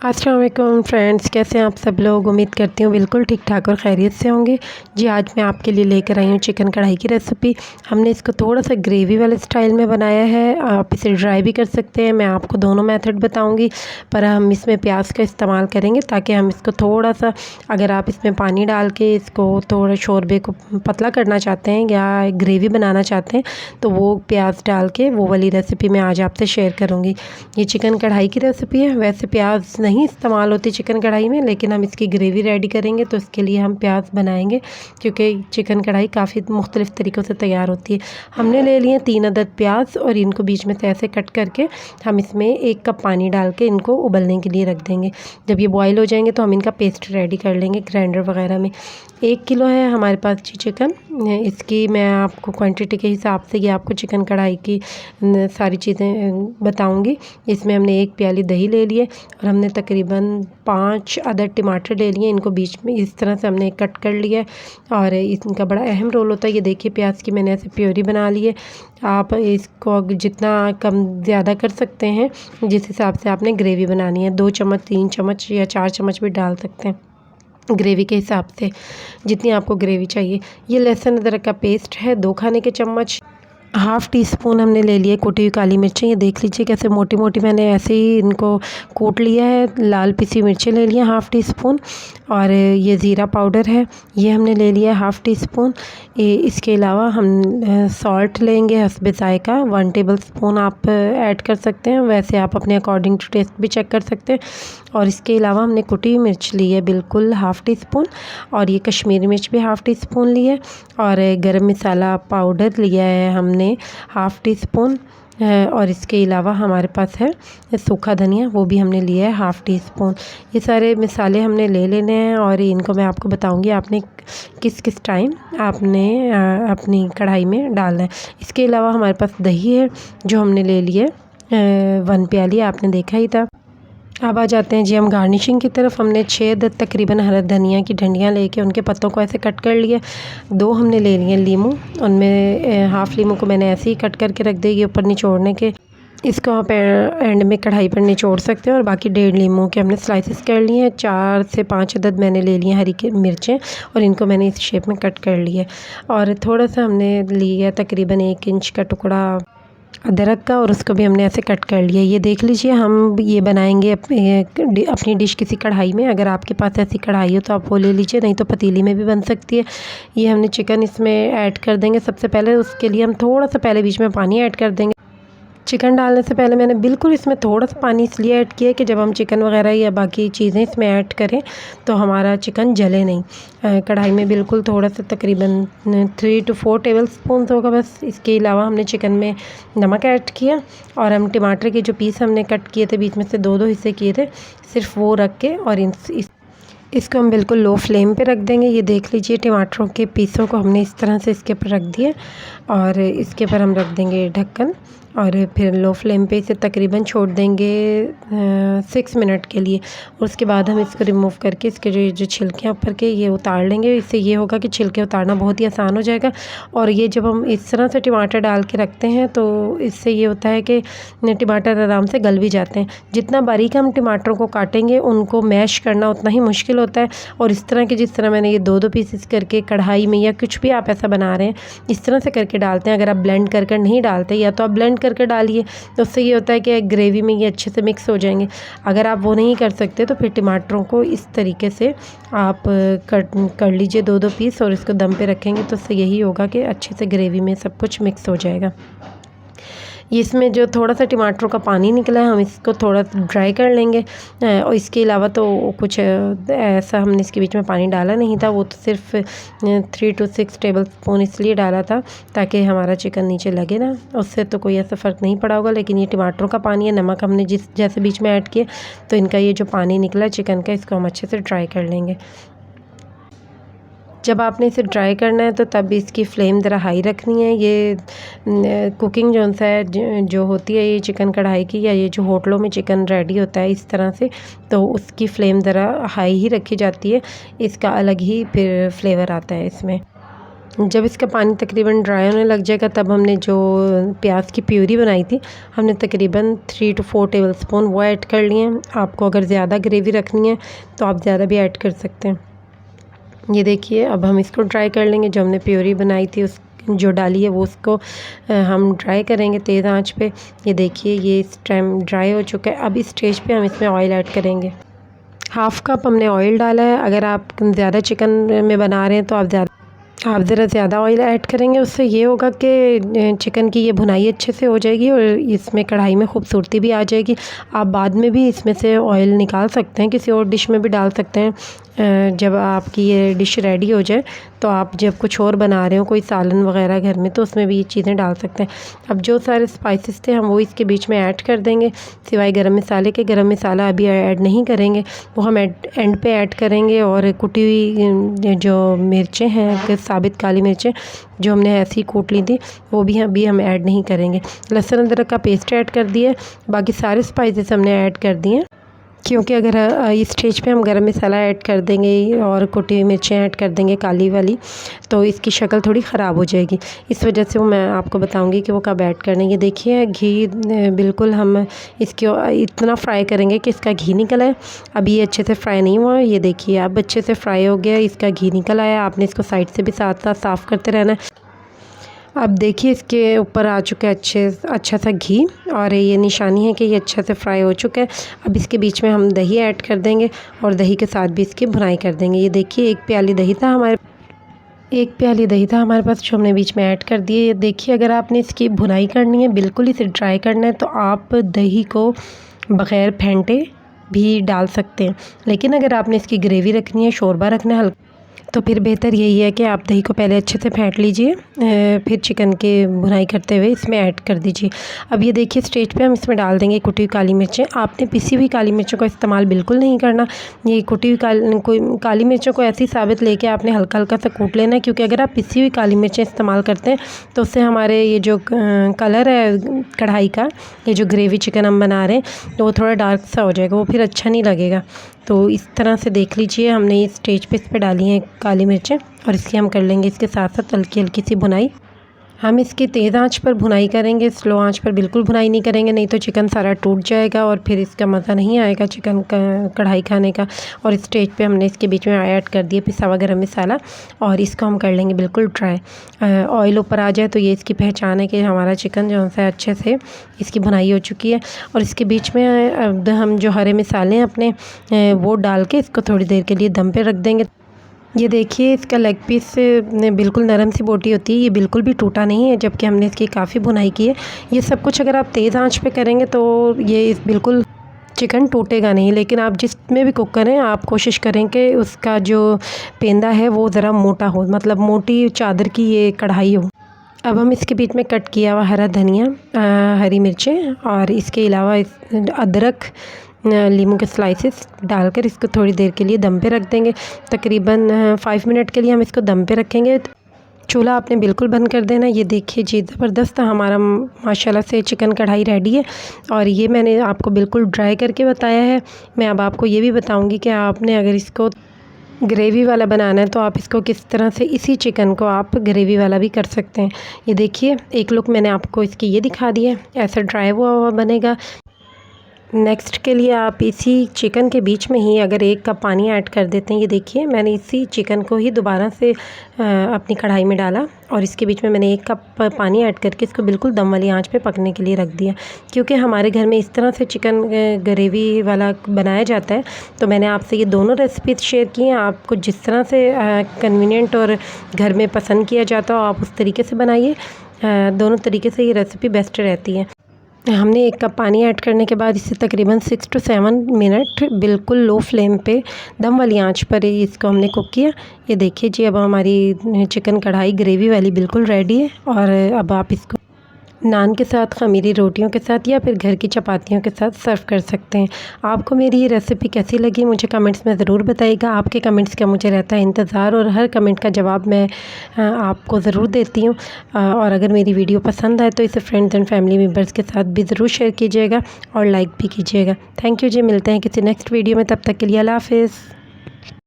अस्सलाम वालेकुम फ्रेंड्स, कैसे हैं आप सब लोग। उम्मीद करती हूँ बिल्कुल ठीक ठाक और खैरियत से होंगे। जी आज मैं आपके लिए लेकर आई हूँ चिकन कढ़ाई की रेसिपी। हमने इसको थोड़ा सा ग्रेवी वाले स्टाइल में बनाया है। आप इसे ड्राई भी कर सकते हैं, मैं आपको दोनों मेथड बताऊँगी। पर हम इसमें प्याज का इस्तेमाल करेंगे ताकि हम इसको थोड़ा सा, अगर आप इसमें पानी डाल के इसको थोड़ा शोरबे को पतला करना चाहते हैं या ग्रेवी बनाना चाहते हैं तो वो प्याज डाल के वो वाली रेसिपी मैं आज आपसे शेयर करूँगी। ये चिकन कढ़ाई की रेसिपी है। वैसे प्याज नहीं इस्तेमाल होती चिकन कढ़ाई में, लेकिन हम इसकी ग्रेवी रेडी करेंगे तो इसके लिए हम प्याज बनाएंगे, क्योंकि चिकन कढ़ाई काफ़ी मुख्तलिफ़ तरीक़ों से तैयार होती है। हमने ले लिए 3 अदद प्याज और इनको बीच में से ऐसे कट करके हम इसमें 1 कप पानी डाल के इनको उबलने के लिए रख देंगे। जब ये बॉयल हो जाएंगे तो हम इनका पेस्ट रेडी कर लेंगे ग्राइंडर वगैरह में। 1 किलो है हमारे पास चिकन। इसकी मैं आपको क्वांटिटी के हिसाब से ये आपको चिकन कढ़ाई की सारी चीज़ें बताऊंगी। इसमें हमने 1 प्याली दही ले लिए और हमने तकरीबन 5 अदद टमाटर ले लिए। इनको बीच में इस तरह से हमने कट कर लिया है और इनका बड़ा अहम रोल होता है। ये देखिए प्याज की मैंने ऐसे प्योरी बना ली है। आप इसको जितना कम ज़्यादा कर सकते हैं, जिस हिसाब से आपने ग्रेवी बनानी है। 2 चम्मच 3 चम्मच या 4 चम्मच भी डाल सकते हैं ग्रेवी के हिसाब से, जितनी आपको ग्रेवी चाहिए। ये लहसुन अदरक का पेस्ट है 2 खाने के चम्मच। हाफ़ टी स्पून हमने ले लिए कुटी हुई काली मिर्चें। ये देख लीजिए कैसे मोटी मोटी मैंने ऐसे ही इनको कूट लिया है। लाल पिसी मिर्चें ले लिए हाफ़ टी स्पून। और ये ज़ीरा पाउडर है, ये हमने ले लिया है हाफ़ टी स्पून। इसके अलावा हम सॉल्ट लेंगे हस्बे ज़ायक़ा 1 टेबल स्पून आप ऐड कर सकते हैं। वैसे आप अपने अकॉर्डिंग टू टेस्ट भी चेक कर सकते हैं। और इसके अलावा हमने कुटी हुई मिर्च ली है बिल्कुल हाफ़ टी स्पून, और ये कश्मीरी मिर्च भी हाफ़ टी स्पून ली है। और गरम मसाला पाउडर लिया है हमने हाफ़ टी स्पून। और इसके अलावा हमारे पास है सूखा धनिया, वो भी हमने लिया है हाफ़ टी स्पून। ये सारे मसाले हमने ले लेने हैं और इनको मैं आपको बताऊंगी आपने किस किस टाइम आपने अपनी कढ़ाई में डालना है। इसके अलावा हमारे पास दही है जो हमने ले लिए 1 प्याली, आपने देखा ही था। अब आ जाते हैं जी हम गार्निशिंग की तरफ। हमने 6 अदद तकरीबन हरा धनिया की डंडियाँ लेके उनके पत्तों को ऐसे कट कर लिए। 2 हमने ले लिए लीमू, उनमें हाफ़ लीमू को मैंने ऐसे ही कट करके रख दिया। ये ऊपर निचोड़ने के, इसको आप एंड में कढ़ाई पर निचोड़ सकते हैं। और बाकी 1.5 लीमू के हमने स्लाइसेस कर लिए हैं। 4 से 5 अदद मैंने ले लिए हरी की मिर्चें और इनको मैंने इस शेप में कट कर लिया। और थोड़ा सा हमने लिया तकरीबन 1 इंच का टुकड़ा अदरक का और उसको भी हमने ऐसे कट कर लिया। ये देख लीजिए हम ये बनाएंगे अपनी डिश किसी कढ़ाई में। अगर आपके पास ऐसी कढ़ाई हो तो आप वो ले लीजिए, नहीं तो पतीली में भी बन सकती है। ये हमने चिकन इसमें ऐड कर देंगे सबसे पहले। उसके लिए हम थोड़ा सा पहले बीच में पानी ऐड कर देंगे। चिकन डालने से पहले मैंने बिल्कुल इसमें थोड़ा सा पानी इसलिए ऐड किया है कि जब हम चिकन वगैरह या बाकी चीज़ें इसमें ऐड करें तो हमारा चिकन जले नहीं। कढ़ाई में बिल्कुल थोड़ा सा तकरीबन 3 to 4 टेबल स्पून होगा बस। इसके अलावा हमने चिकन में नमक ऐड किया और हम टमाटर के जो पीस हमने कट किए थे बीच में से 2-2 हिस्से किए थे, सिर्फ वो रख के और इसको हम बिल्कुल लो फ्लेम पे रख देंगे। ये देख लीजिए टमाटरों के पीसों को हमने इस तरह से इसके ऊपर रख दिए और इसके ऊपर हम रख देंगे ढक्कन और फिर लो फ्लेम पे इसे तकरीबन छोड़ देंगे 6 मिनट के लिए। और उसके बाद हम इसको रिमूव करके इसके जो छिलके ऊपर के ये उतार लेंगे। इससे ये होगा कि छिलके उतारना बहुत ही आसान हो जाएगा। और ये जब हम इस तरह से टमाटर डाल के रखते हैं तो इससे ये होता है कि टमाटर आराम से गल भी जाते हैं। जितना बारीक हम टमाटरों को काटेंगे उनको मैश करना उतना ही मुश्किल होता है। और इस तरह के, जिस तरह मैंने ये 2-2 पीसेस करके कढ़ाई में या कुछ भी आप ऐसा बना रहे हैं इस तरह से करके डालते हैं। अगर आप ब्लेंड कर नहीं डालते या तो आप ब्लेंड करके डालिए, तो उससे ये होता है कि ग्रेवी में ये अच्छे से मिक्स हो जाएंगे। अगर आप वो नहीं कर सकते तो फिर टमाटरों को इस तरीके से आप कट कर लीजिए 2-2 पीस और इसको दम पे रखेंगे तो उससे यही होगा कि अच्छे से ग्रेवी में सब कुछ मिक्स हो जाएगा। इसमें जो थोड़ा सा टमाटरों का पानी निकला है हम इसको थोड़ा ड्राई कर लेंगे। और इसके अलावा तो कुछ ऐसा हमने इसके बीच में पानी डाला नहीं था, वो तो सिर्फ 3 to 6 टेबल स्पून इसलिए डाला था ताकि हमारा चिकन नीचे लगे ना, उससे तो कोई ऐसा फ़र्क नहीं पड़ा होगा। लेकिन ये टमाटरों का पानी है, नमक हमने जैसे बीच में ऐड किया तो इनका ये जो पानी निकला चिकन का, इसको हम अच्छे से ड्राई कर लेंगे। जब आपने इसे ड्राई करना है तो तब इसकी फ्लेम ज़रा हाई रखनी है। ये कुकिंग जो सा है जो होती है ये चिकन कढ़ाई की या ये जो होटलों में चिकन रेडी होता है इस तरह से, तो उसकी फ़्लेम ज़रा हाई ही रखी जाती है। इसका अलग ही फिर फ्लेवर आता है इसमें। जब इसका पानी तकरीबन ड्राई होने लग जाएगा तब हमने जो प्याज की प्यूरी बनाई थी हमने तकरीबन 3 to 4 टेबलस्पून वो ऐड कर लिए हैं। आपको अगर ज़्यादा ग्रेवी रखनी है तो आप ज़्यादा भी ऐड कर सकते हैं। ये देखिए अब हम इसको ड्राई कर लेंगे। जो हमने प्यूरी बनाई थी उस जो डाली है वो उसको हम ड्राई करेंगे तेज़ आंच पे। ये देखिए ये इस टाइम ड्राई हो चुका है। अब इस स्टेज पे हम इसमें ऑयल ऐड करेंगे। हाफ़ कप हमने ऑयल डाला है। अगर आप ज़्यादा चिकन में बना रहे हैं तो आप ज़रा ज़्यादा ऑयल ऐड करेंगे। उससे ये होगा कि चिकन की ये भुनाई अच्छे से हो जाएगी और इसमें कढ़ाई में खूबसूरती भी आ जाएगी। आप बाद में भी इसमें से ऑयल निकाल सकते हैं, किसी और डिश में भी डाल सकते हैं। जब आपकी ये डिश रेडी हो जाए तो आप जब कुछ और बना रहे हो कोई सालन वगैरह घर में तो उसमें भी ये चीज़ें डाल सकते हैं। अब जो सारे स्पाइसेस थे हम वो इसके बीच में ऐड कर देंगे, सिवाय गरम मसाले के। गरम मसाला अभी ऐड नहीं करेंगे, वो हम एंड पे ऐड करेंगे। और कुटी हुई जो मिर्चें हैं, साबित काली मिर्चें जो हमने ऐसी कूट ली थी वो भी अभी हम ऐड नहीं करेंगे। लहसुन अदरक का पेस्ट ऐड कर दिया। बाकी सारे स्पाइसेस हमने ऐड कर दिए, क्योंकि अगर इस स्टेज पे हम गरम मसाला ऐड कर देंगे और कुटी हुई मिर्चें ऐड कर देंगे काली वाली तो इसकी शक्ल थोड़ी ख़राब हो जाएगी। इस वजह से वो मैं आपको बताऊंगी कि वो कब ऐड करना है। ये देखिए घी बिल्कुल हम इसको इतना फ्राई करेंगे कि इसका घी निकल आए। अभी ये अच्छे से फ्राई नहीं हुआ। ये देखिए अब अच्छे से फ्राई हो गया, इसका घी निकल आया। आपने इसको साइड से भी साथ साथ साफ़ करते रहना है। अब देखिए इसके ऊपर आ चुका है अच्छा सा घी और ये निशानी है कि ये अच्छे से फ्राई हो चुका है। अब इसके बीच में हम दही ऐड कर देंगे और दही के साथ भी इसकी भुनाई कर देंगे। ये देखिए एक प्याली दही था हमारे पास जो हमने बीच में ऐड कर दिए। ये देखिए अगर आपने इसकी भुनाई करनी है, बिल्कुल इसे ड्राई करना है तो आप दही को बग़ैर फेंटे भी डाल सकते हैं। लेकिन अगर आपने इसकी ग्रेवी रखनी है, शोरबा रखना है हल्का, तो फिर बेहतर यही है कि आप दही को पहले अच्छे से फेंट लीजिए, फिर चिकन के भुनाई करते हुए इसमें ऐड कर दीजिए। अब ये देखिए स्टेज पे हम इसमें डाल देंगे कुटी हुई काली मिर्चें। आपने पिसी हुई काली मिर्चों का इस्तेमाल बिल्कुल नहीं करना। ये कुटी हुई काली मिर्चों को ऐसी साबित लेके आपने हल्का हल्का सा कूट लेना है, क्योंकि अगर आप पिसी हुई काली मिर्चें इस्तेमाल करते हैं तो उससे हमारे ये जो कलर है कढ़ाई का, ये जो ग्रेवी चिकन हम बना रहे हैं तो वो थोड़ा डार्क सा हो जाएगा, वो फिर अच्छा नहीं लगेगा। तो इस तरह से देख लीजिए हमने इस स्टेज पे इस पर डाली हैं काली मिर्चें और इसकी हम कर लेंगे इसके साथ साथ हल्की हल्की सी भुनाई। हम इसकी तेज़ आंच पर भुनाई करेंगे, स्लो आंच पर बिल्कुल भुनाई नहीं करेंगे, नहीं तो चिकन सारा टूट जाएगा और फिर इसका मज़ा नहीं आएगा चिकन का कढ़ाई खाने का। और इस स्टेज पे हमने इसके बीच में ऐड कर दिया पिसा हुआ गरम मसाला और इसको हम कर लेंगे बिल्कुल ड्राई। ऑयल ऊपर आ जाए तो ये इसकी पहचान है कि हमारा चिकन जो है अच्छे से इसकी भुनाई हो चुकी है। और इसके बीच में अब हम जो हरे मसाले हैं अपने वो डाल के इसको थोड़ी देर के लिए दम पे रख देंगे। ये देखिए इसका लेग पीस बिल्कुल नरम सी बोटी होती है, ये बिल्कुल भी टूटा नहीं है, जबकि हमने इसकी काफ़ी भुनाई की है। ये सब कुछ अगर आप तेज़ आंच पे करेंगे तो ये बिल्कुल चिकन टूटेगा नहीं। लेकिन आप जिसमें भी कुक करें आप कोशिश करें कि उसका जो पेंदा है वो ज़रा मोटा हो, मतलब मोटी चादर की ये कढ़ाई हो। अब हम इसके बीच में कट किया हुआ हरा धनिया, हरी मिर्चें और इसके अलावा अदरक, लीमू के स्लाइसेस डालकर इसको थोड़ी देर के लिए दम पे रख देंगे। तकरीबन 5 मिनट के लिए हम इसको दम पे रखेंगे। चूल्हा आपने बिल्कुल बंद कर देना। ये देखिए जी ज़बरदस्त हमारा माशाल्लाह से चिकन कढ़ाई रेडी है। और ये मैंने आपको बिल्कुल ड्राई करके बताया है। मैं अब आपको ये भी बताऊंगी कि आपने अगर इसको ग्रेवी वाला बनाना है तो आप इसको किस तरह से इसी चिकन को आप ग्रेवी वाला भी कर सकते हैं। ये देखिए एक लुक मैंने आपको इसकी ये दिखा दी है, ऐसा ड्राई हुआ बनेगा। नेक्स्ट के लिए आप इसी चिकन के बीच में ही अगर 1 कप पानी ऐड कर देते हैं। ये देखिए मैंने इसी चिकन को ही दोबारा से अपनी कढ़ाई में डाला और इसके बीच में मैंने 1 कप पानी ऐड करके इसको बिल्कुल दम वाली आंच पे पकने के लिए रख दिया। क्योंकि हमारे घर में इस तरह से चिकन ग्रेवी वाला बनाया जाता है, तो मैंने आपसे ये दोनों रेसिपीज शेयर की हैं। आपको जिस तरह से कन्वीनियंट और घर में पसंद किया जाता हो आप उस तरीके से बनाइए। दोनों तरीके से ये रेसिपी बेस्ट रहती है। हमने 1 कप पानी ऐड करने के बाद इसे तकरीबन 6 to 7 मिनट बिल्कुल लो फ्लेम पे दम वाली आंच पर इसको हमने कुक किया। ये देखिए जी अब हमारी चिकन कढ़ाई ग्रेवी वाली बिल्कुल रेडी है। और अब आप इसको नान के साथ, ख़मीरी रोटियों के साथ या फिर घर की चपातियों के साथ सर्व कर सकते हैं। आपको मेरी ये रेसिपी कैसी लगी मुझे कमेंट्स में ज़रूर बताइएगा। आपके कमेंट्स का मुझे रहता है इंतज़ार और हर कमेंट का जवाब मैं आपको ज़रूर देती हूँ। और अगर मेरी वीडियो पसंद आए तो इसे फ्रेंड्स एंड फैमिली मेम्बर्स के साथ भी ज़रूर शेयर कीजिएगा और लाइक भी कीजिएगा। थैंक यू जी, मिलते हैं किसी नेक्स्ट वीडियो में, तब तक के लिए अल्लाह हाफ़िज़।